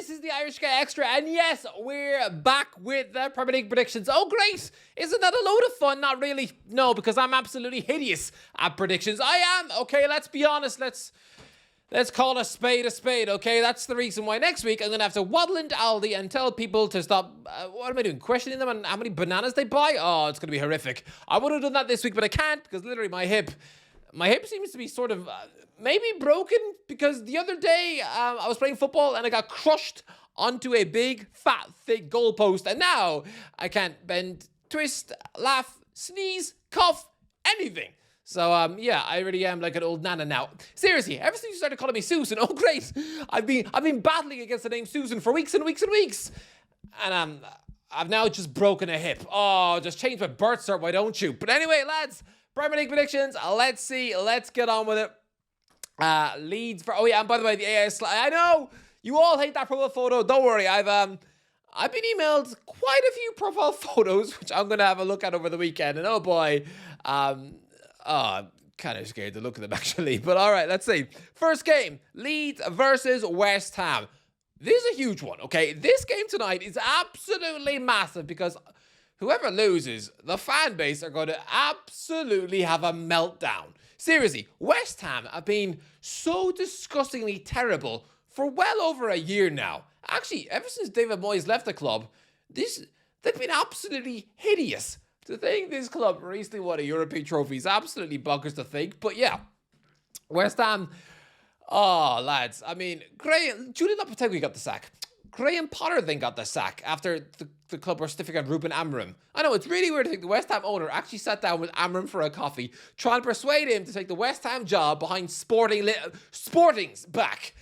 This is the Irish Guy Extra, and yes, we're back with the Premier League predictions. Oh, great! Isn't that a load of fun? Not really. No, because I'm absolutely hideous at predictions. I am. Okay, let's be honest. Let's call a spade, okay? That's the reason why next week I'm going to have to waddle into Aldi and tell people to stop, what am I doing, questioning them on how many bananas they buy? Oh, it's going to be horrific. I would have done that this week, but I can't because literally my hip seems to be sort of maybe broken because the other day I was playing football and I got crushed onto a big, fat, thick goalpost, and now I can't bend, twist, laugh, sneeze, cough, anything. So, yeah, I really am like an old nana now. Seriously, ever since you started calling me Susan, oh great, I've been battling against the name Susan for weeks and weeks and weeks. And I've now just broken a hip. Oh, just change my birth cert, why don't you? But anyway, lads, Premier League predictions, let's see, let's get on with it. Leeds for, oh yeah, and by the way, the AI slide, I know, you all hate that profile photo, don't worry, I've been emailed quite a few profile photos, which I'm going to have a look at over the weekend, and oh boy, I'm kind of scared to look at them, actually. But all right, let's see. First game, Leeds versus West Ham. This is a huge one, okay? This game tonight is absolutely massive because whoever loses, the fan base are going to absolutely have a meltdown. Seriously, West Ham have been so disgustingly terrible for well over a year now. Actually, ever since David Moyes left the club, they've been absolutely hideous. To think this club recently won a European trophy is absolutely bonkers to think. But yeah, West Ham, oh, lads. I mean, Julian Lopetegui got the sack. Graham Potter then got the sack after the club were sniffing at Ruben Amorim. I know, it's really weird to think the West Ham owner actually sat down with Amorim for a coffee, trying to persuade him to take the West Ham job behind Sporting's back.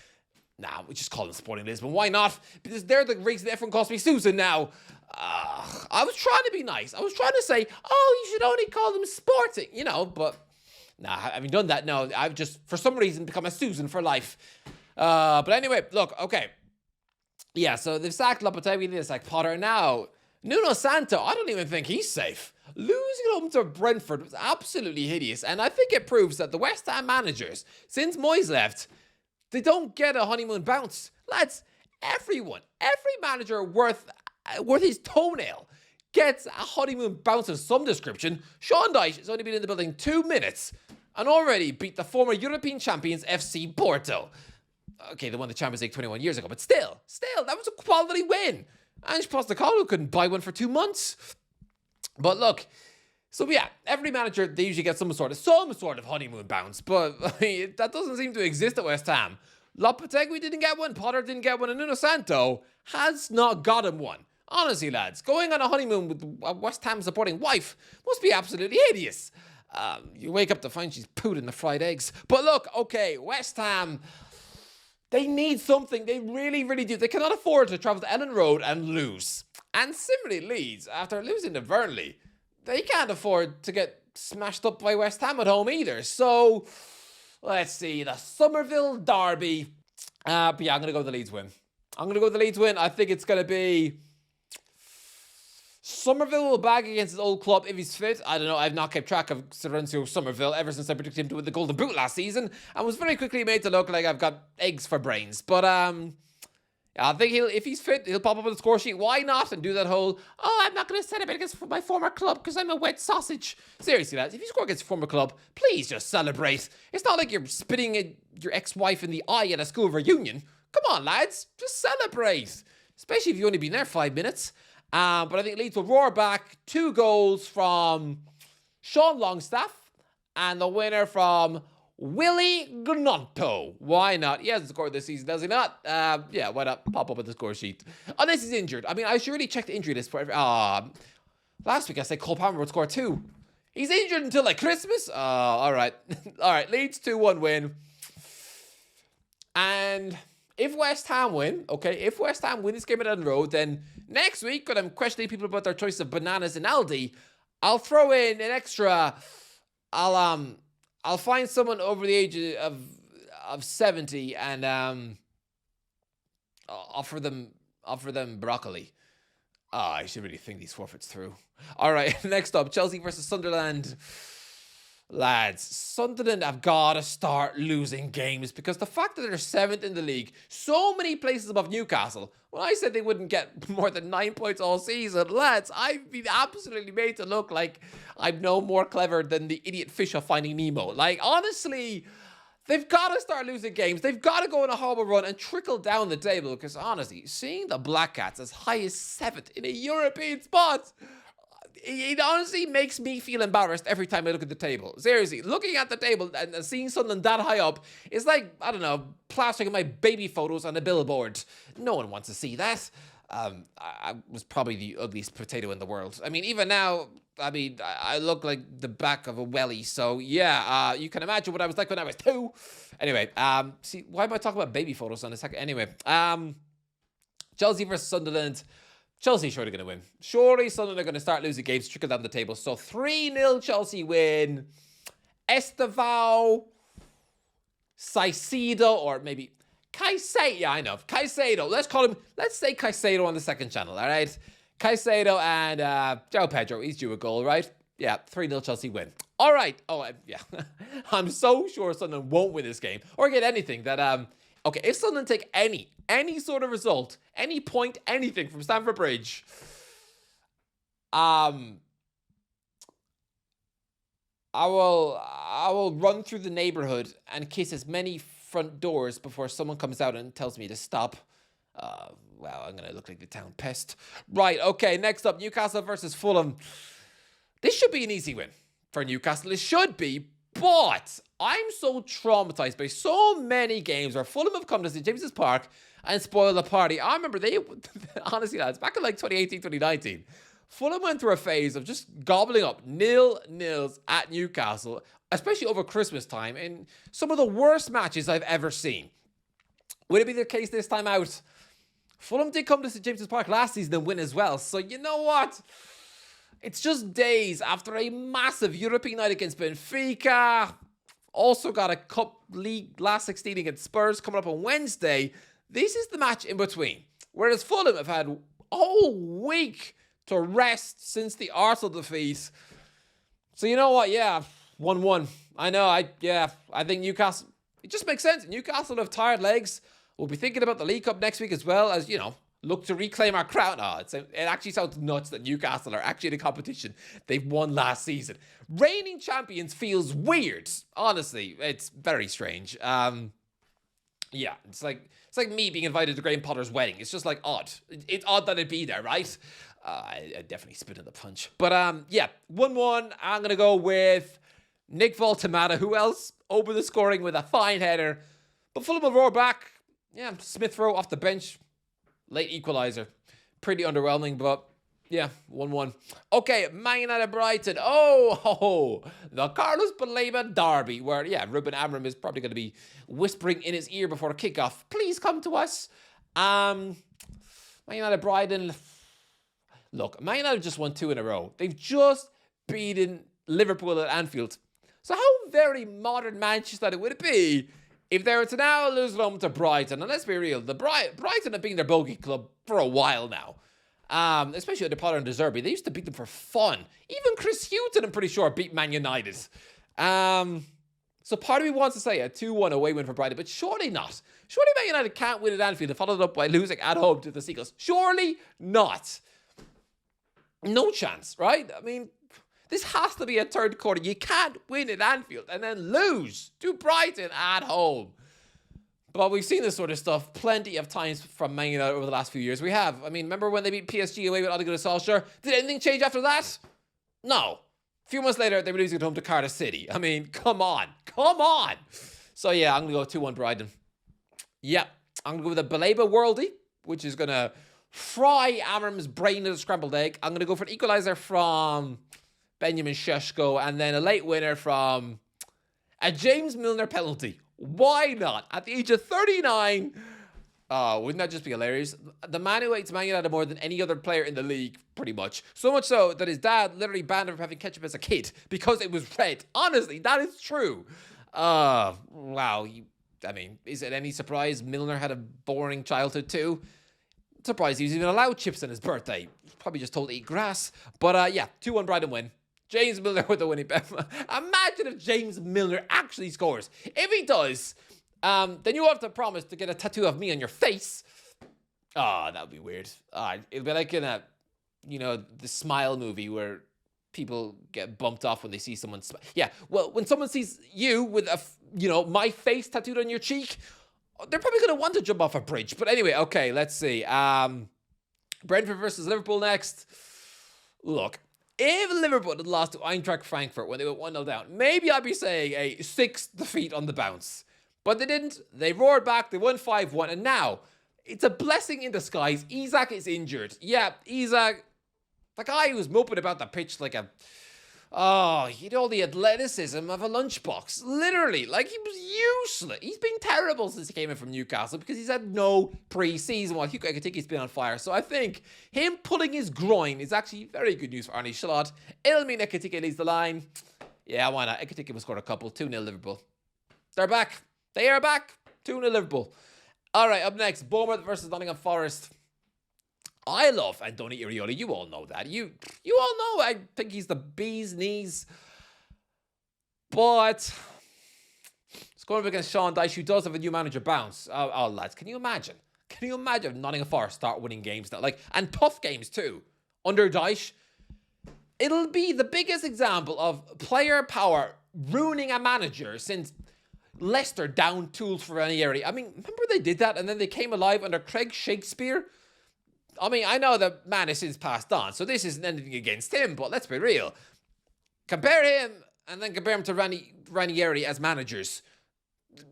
Nah, we just call them Sporting Lisbon. Why not? Because they're the reason everyone calls me Susan now. I was trying to be nice. I was trying to say, oh, you should only call them Sporting, but nah, having done that, no, I've just, for some reason, become a Susan for life. But anyway, look, okay. Yeah, so they've sacked Lopetegui, they've sacked Potter. Now, Nuno Santo, I don't even think he's safe. Losing home to Brentford was absolutely hideous, and I think it proves that the West Ham managers, since Moyes left, they don't get a honeymoon bounce. Lads, every manager worth his toenail gets a honeymoon bounce of some description. Sean Dyche has only been in the building 2 minutes and already beat the former European champions FC Porto. Okay, they won the Champions League 21 years ago, but still, that was a quality win. Ange Postecoglou couldn't buy one for 2 months. But look, so yeah, every manager, they usually get some sort of honeymoon bounce, but I mean, that doesn't seem to exist at West Ham. Lopetegui didn't get one, Potter didn't get one, and Nuno Santo has not got him one. Honestly, lads, going on a honeymoon with a West Ham supporting wife must be absolutely hideous. You wake up to find she's pooed in the fried eggs. But look, okay, West Ham, they need something. They really, really do. They cannot afford to travel to Ellen Road and lose. And similarly, Leeds, after losing to Burnley, they can't afford to get smashed up by West Ham at home either. So, let's see, the Somerville derby. But yeah, I'm going to go with the Leeds win. I think it's going to be Somerville will bag against his old club if he's fit. I don't know. I've not kept track of Lorenzo Somerville ever since I predicted him to win the Golden Boot last season and was very quickly made to look like I've got eggs for brains. But I think if he's fit, he'll pop up on the score sheet. Why not? And do that whole, I'm not going to celebrate against my former club because I'm a wet sausage. Seriously, lads, if you score against your former club, please just celebrate. It's not like you're spitting your ex-wife in the eye at a school reunion. Come on, lads, just celebrate. Especially if you've only been there 5 minutes. But I think Leeds will roar back. 2 goals from Sean Longstaff and the winner from Willie Gnonto. Why not? He hasn't scored this season, does he not? Yeah, why not pop up on the score sheet? Unless he's injured. I mean, I should really check the injury list for every... last week I said Cole Palmer would score 2. He's injured until like Christmas? All right. All right, Leeds 2-1 win. And if West Ham win this game at Ellen Road, then next week, when I'm questioning people about their choice of bananas in Aldi, I'll throw in an extra... I'll find someone over the age of 70 and offer them broccoli. I should really think these forfeits through. All right, next up, Chelsea versus Sunderland. Lads, Sunderland have got to start losing games because the fact that they're 7th in the league, so many places above Newcastle, when I said they wouldn't get more than 9 points all season, lads, I've been absolutely made to look like I'm no more clever than the idiot fish of Finding Nemo. Like, honestly, they've got to start losing games. They've got to go on a horrible run and trickle down the table because, honestly, seeing the Black Cats as high as 7th in a European spot, it honestly makes me feel embarrassed every time I look at the table. Seriously, looking at the table and seeing something that high up is like, I don't know, plastering my baby photos on a billboard. No one wants to see that. I was probably the ugliest potato in the world. I mean, even now, I look like the back of a welly. So, yeah, you can imagine what I was like when I was 2. Anyway, see, why am I talking about baby photos on a second? Anyway, Chelsea versus Sunderland. Chelsea surely going to win. Surely Sunderland are going to start losing games, trickle down the table. So 3-0 Chelsea win. Estevao, Caicedo, or maybe Caicedo. Yeah, I know. Caicedo. Let's say Caicedo on the second channel, all right? Caicedo and João Pedro. He's due a goal, right? Yeah, 3-0 Chelsea win. All right. Yeah. I'm so sure Sunderland won't win this game or get anything that... Okay, if Sunderland take any sort of result, any point, anything from Stamford Bridge, I will run through the neighborhood and kiss as many front doors before someone comes out and tells me to stop. Wow, I'm going to look like the town pest. Right, okay, next up, Newcastle versus Fulham. This should be an easy win for Newcastle. It should be, but I'm so traumatized by so many games where Fulham have come to St. James's Park and spoiled the party. I remember honestly, lads, back in like 2018, 2019, Fulham went through a phase of just gobbling up 0-0s at Newcastle, especially over Christmas time, in some of the worst matches I've ever seen. Would it be the case this time out? Fulham did come to St. James's Park last season and win as well. So you know what? It's just days after a massive European night against Benfica. Also got a Cup League last 16 against Spurs coming up on Wednesday. This is the match in between. Whereas Fulham have had a whole week to rest since the Arsenal defeat. So you know what? Yeah, 1-1. I know. I think Newcastle, it just makes sense. Newcastle have tired legs. We'll be thinking about the League Cup next week as well as, look to reclaim our crown. It actually sounds nuts that Newcastle are actually in a competition they've won last season. Reigning champions feels weird. Honestly, it's very strange. Yeah, it's like me being invited to Graham Potter's wedding. It's just like odd. It's odd that I'd be there, right? I definitely spit in the punch. But yeah, 1-1. I'm gonna go with Nick Voltemata. Who else? Open the scoring with a fine header. But Fulham will roar back. Yeah, Smith Rowe off the bench. Late equalizer. Pretty underwhelming, but yeah, 1-1. Okay, Man United Brighton. Oh, the Carlos Baleba derby, where, yeah, Ruben Amorim is probably going to be whispering in his ear before kickoff. Please come to us. Man United Brighton. Look, Man United just won 2 in a row. They've just beaten Liverpool at Anfield. So how very modern Manchester United would it be if they were to now lose at home to Brighton? And let's be real, Brighton have been their bogey club for a while now. Especially under Potter and De Zerbi. They used to beat them for fun. Even Chris Hughton, I'm pretty sure, beat Man United. So part of me wants to say a 2-1 away win for Brighton, but surely not. Surely Man United can't win at Anfield and follow it up by losing at home to the Seagulls. Surely not. No chance, right? I mean, this has to be a third quarter. You can't win at Anfield and then lose to Brighton at home. But we've seen this sort of stuff plenty of times from Man United over the last few years. We have. I mean, remember when they beat PSG away with Ole Gunnar Solskjaer? Did anything change after that? No. A few months later, they were losing at home to Cardiff City. I mean, come on. Come on. So, yeah, I'm going to go 2-1 Brighton. Yeah, I'm going to go with a Baleba Worldie, which is going to fry Amorim's brain in a scrambled egg. I'm going to go for an equaliser from Benjamin Šeško, and then a late winner from a James Milner penalty. Why not? At the age of 39, wouldn't that just be hilarious? The man who hates Man United more than any other player in the league, pretty much. So much so that his dad literally banned him from having ketchup as a kid because it was red. Honestly, that is true. Wow. I mean, is it any surprise Milner had a boring childhood too? Surprised he was even allowed chips on his birthday. Probably just told to eat grass. But yeah, 2-1 Brighton win. James Milner with the winning bet. Imagine if James Milner actually scores. If he does, then you have to promise to get a tattoo of me on your face. Oh, that would be weird. It'll be like in a, the Smile movie where people get bumped off when they see someone. Yeah, well, when someone sees you with my face tattooed on your cheek, they're probably going to want to jump off a bridge. But anyway, okay, let's see. Brentford versus Liverpool next. Look, if Liverpool had lost to Eintracht Frankfurt when they went 1-0 down, maybe I'd be saying a 6th defeat on the bounce. But they didn't. They roared back. They won 5-1. And now, it's a blessing in disguise. Isak is injured. Yeah, Isak, the guy who was moping about the pitch like he'd all the athleticism of a lunchbox. Literally, like he was useless. He's been terrible since he came in from Newcastle because he's had no pre-season while Hugo Ekitiké's been on fire. So I think him pulling his groin is actually very good news for Arne Slot. It'll mean Ekitike leads the line. Yeah, why not? Ekitike will score a couple. 2-0 Liverpool. They're back. They are back. 2-0 Liverpool. All right, up next, Bournemouth versus Nottingham Forest. I love Andoni Iraola. You all know that. You all know I think he's the bee's knees. But it's going up against Sean Dyche, who does have a new manager bounce. Oh, lads, can you imagine? Can you imagine if Nottingham Forest start winning games now? And tough games too, under Dyche? It'll be the biggest example of player power ruining a manager since Leicester down tools for Ranieri. I mean, remember they did that and then they came alive under Craig Shakespeare? I mean, I know that man has since passed on, so this isn't anything against him, but let's be real. Compare him and then compare him to Ranieri as managers.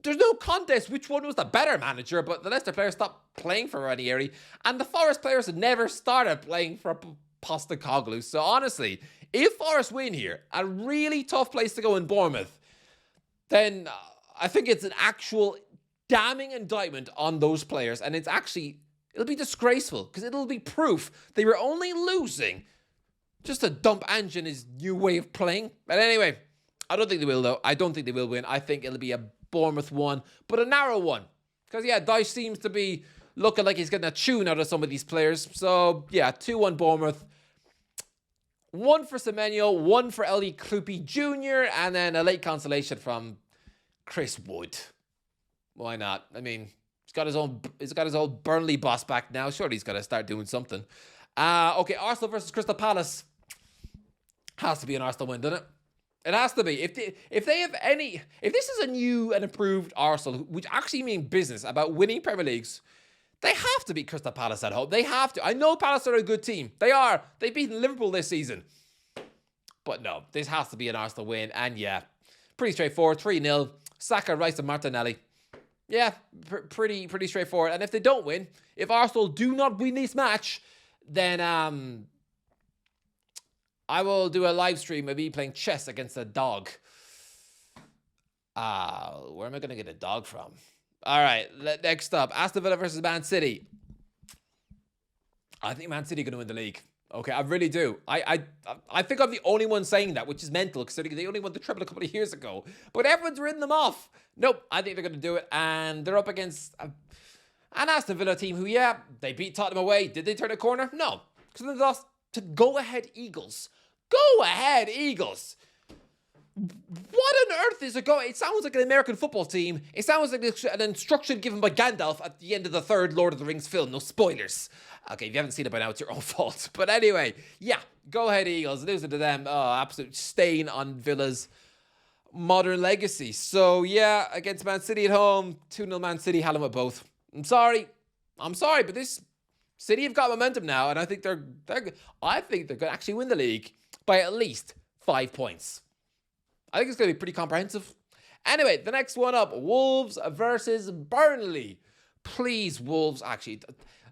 There's no contest which one was the better manager, but the Leicester players stopped playing for Ranieri, and the Forest players had never started playing for Postecoglou. So honestly, if Forest win here, a really tough place to go in Bournemouth, then I think it's an actual damning indictment on those players, and it'll be disgraceful because it'll be proof they were only losing just to dump Ange in his new way of playing. But anyway, I don't think they will, though. I don't think they will win. I think it'll be a Bournemouth one, but a narrow one. Because, yeah, Dyche seems to be looking like he's getting a tune out of some of these players. So, yeah, 2-1 Bournemouth. 1 for Semenyo, 1 for Ellie Kloopy Jr., and then a late consolation from Chris Wood. Why not? I mean, he's got his old Burnley boss back now. Surely he's got to start doing something. Okay, Arsenal versus Crystal Palace. Has to be an Arsenal win, doesn't it? It has to be. If this is a new and improved Arsenal, which actually mean business about winning Premier Leagues, they have to beat Crystal Palace at home. They have to. I know Palace are a good team. They are. They've beaten Liverpool this season. But no, this has to be an Arsenal win. And yeah, pretty straightforward. 3-0. Saka, Rice and Martinelli. Yeah, pretty straightforward. And if they don't win, if Arsenal do not win this match, then I will do a live stream of me playing chess against a dog. Where am I going to get a dog from? All right, next up, Aston Villa versus Man City. I think Man City are going to win the league. Okay, I really do. I think I'm the only one saying that, which is mental, considering they only won the treble a couple of years ago. But everyone's written them off. Nope, I think they're going to do it. And they're up against an Aston Villa team who, yeah, they beat Tottenham away. Did they turn a corner? No, because they lost to Go-Ahead Eagles. Go-Ahead Eagles. What on earth is it sounds like an American football team. It sounds like an instruction given by Gandalf at the end of the third Lord of the Rings film. No spoilers. Okay, if you haven't seen it by now, it's your own fault. But anyway, yeah, Go Ahead Eagles. Losing to them. Oh, absolute stain on Villa's modern legacy. So, yeah, against Man City at home, 2-0 Man City, had them with both. I'm sorry, but this City have got momentum now, and I think they're going to actually win the league by at least 5 points. I think it's going to be pretty comprehensive. Anyway, the next one up, Wolves versus Burnley. Please, Wolves, actually.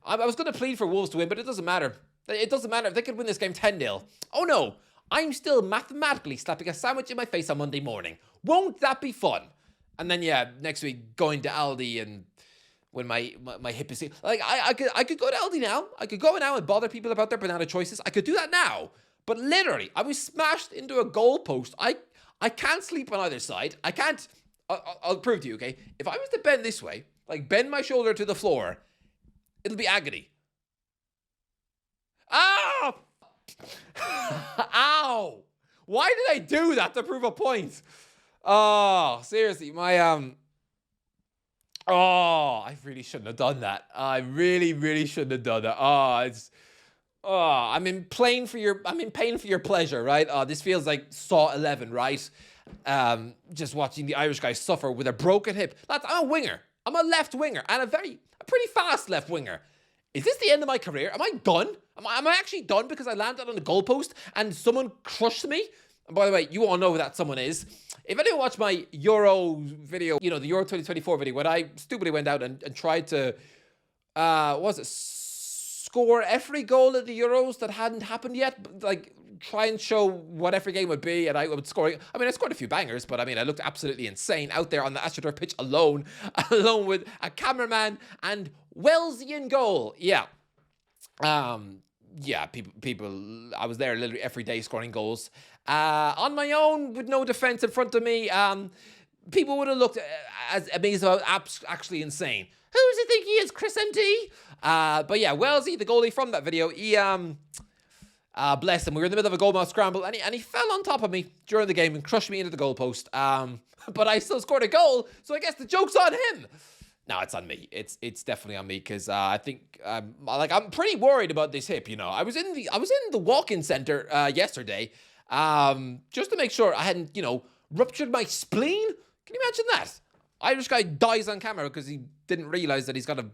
I was going to plead for Wolves to win, but it doesn't matter. It doesn't matter. If they could win this game 10-0. Oh, no. I'm still mathematically slapping a sandwich in my face on Monday morning. Won't that be fun? And then, yeah, next week, going to Aldi and when my hip is... Like, I could go to Aldi now. I could go now and bother people about their banana choices. I could do that now. But literally, I was smashed into a goalpost. I can't sleep on either side. I can't... I'll prove to you, okay? If I was to bend this way, like bend my shoulder to the floor, it'll be agony. Ah! Ow! Why did I do that to prove a point? Oh, seriously, I really shouldn't have done that. I really, really shouldn't have done that. I'm in pain for your pleasure, right? This feels like Saw 11, right? Just watching the Irish guy suffer with a broken hip. Lads, I'm a winger. I'm a left winger, and a pretty fast left winger. Is this the end of my career? Am I done? Am I actually done because I landed on the goalpost and someone crushed me? And by the way, you all know who that someone is. If anyone watched my Euro video, the Euro 2024 video, when I stupidly went out and tried to, score every goal at the Euros that hadn't happened yet, like try and show what every game would be, and I would score. I mean, I scored a few bangers, but I mean, I looked absolutely insane out there on the AstroTurf pitch alone with a cameraman and Wellesian goal. Yeah. People, I was there literally every day scoring goals. On my own, with no defence in front of me, people would have looked as amazed about actually insane. Who does he think he is, Chris MT? But yeah, Wellesley, the goalie from that video, he, bless him, we were in the middle of a goalmouth scramble, and he fell on top of me during the game and crushed me into the goalpost. But I still scored a goal, so I guess the joke's on him. No, it's on me. It's definitely on me, because I think I'm pretty worried about this hip. I was in the walk-in center yesterday, just to make sure I hadn't ruptured my spleen. Can you imagine that? Irish guy dies on camera because he didn't realize that he's got a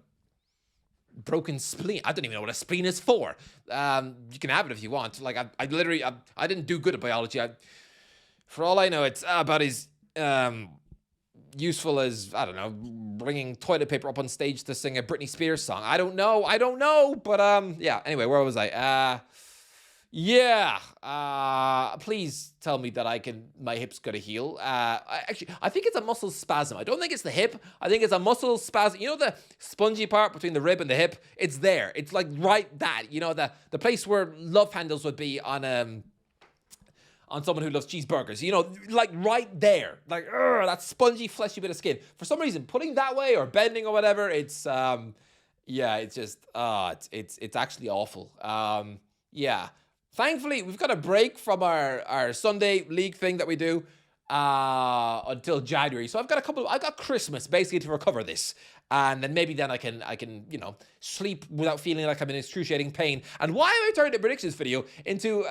broken spleen. I don't even know what a spleen is for. You can have it if you want. Like I literally didn't do good at biology. For all I know, it's about as useful as, I don't know, bringing toilet paper up on stage to sing a Britney Spears song. I don't know. But yeah. Anyway, where was I? Please tell me that my hip's gonna heal. I think it's a muscle spasm. I don't think it's the hip. I think it's a muscle spasm. You know the spongy part between the rib and the hip? It's there. It's like right that. The place where love handles would be on someone who loves cheeseburgers. Like right there. Like, that spongy, fleshy bit of skin. For some reason, putting that way or bending or whatever, it's it's just it's actually awful. Yeah. Thankfully, we've got a break from our Sunday league thing that we do until January. So I've got Christmas basically to recover this. And then maybe I can sleep without feeling like I'm in excruciating pain. And why am I turning the predictions video into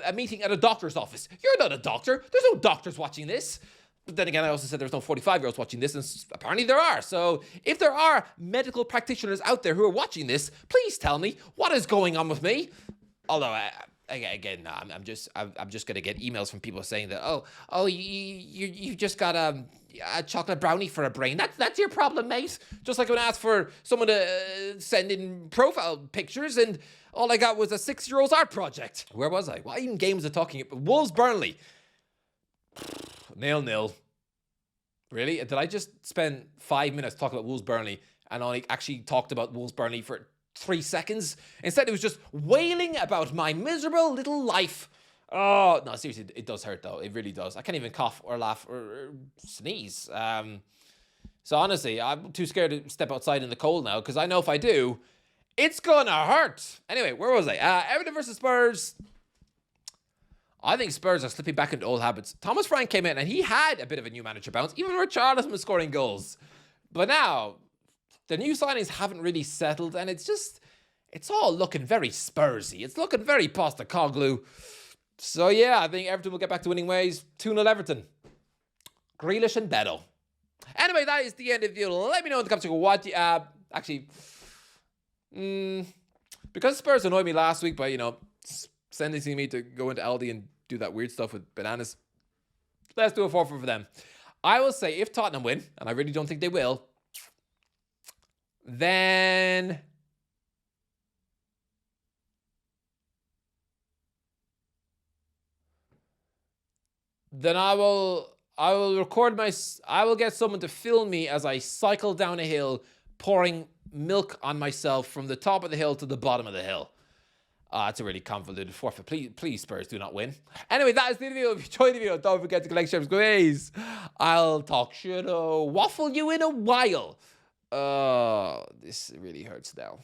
a meeting at a doctor's office? You're not a doctor. There's no doctors watching this. But then again, I also said there's no 45-year-olds watching this, and apparently there are. So if there are medical practitioners out there who are watching this, please tell me what is going on with me. Although, again, no, I'm just gonna get emails from people saying that you just got a chocolate brownie for a brain. That's your problem, mate. Just like when I asked for someone to send in profile pictures, and all I got was a 6-year-old's art project. Where was I? What even game was I talking about? Wolves Burnley. 0-0. Really? Did I just spend 5 minutes talking about Wolves Burnley and only actually talked about Wolves Burnley for 3 seconds? Instead, it was just wailing about my miserable little life. Oh, no, seriously, it does hurt, though. It really does. I can't even cough or laugh or sneeze. So honestly, I'm too scared to step outside in the cold now, because I know if I do, it's gonna hurt. Anyway, where was I? Everton versus Spurs. I think Spurs are slipping back into old habits. Thomas Frank came in, and he had a bit of a new manager bounce, even Richarlison was scoring goals. But now, the new signings haven't really settled, and it's all looking very Spursy. It's looking very Postecoglou. So yeah, I think Everton will get back to winning ways. 2-0 Everton. Grealish and Beto. Anyway, that is the end of the video. Let me know in the comments what because Spurs annoyed me last week by, sending me to go into Aldi and do that weird stuff with bananas. Let's do a 4 for them. I will say, if Tottenham win, and I really don't think they will, then I will get someone to film me as I cycle down a hill, pouring milk on myself from the top of the hill to the bottom of the hill. It's a really convoluted forfeit. Please, Spurs, do not win. Anyway, that is the video. If you enjoyed the video, don't forget to collect shares, guys. I'll talk shit or waffle you in a while. This really hurts now.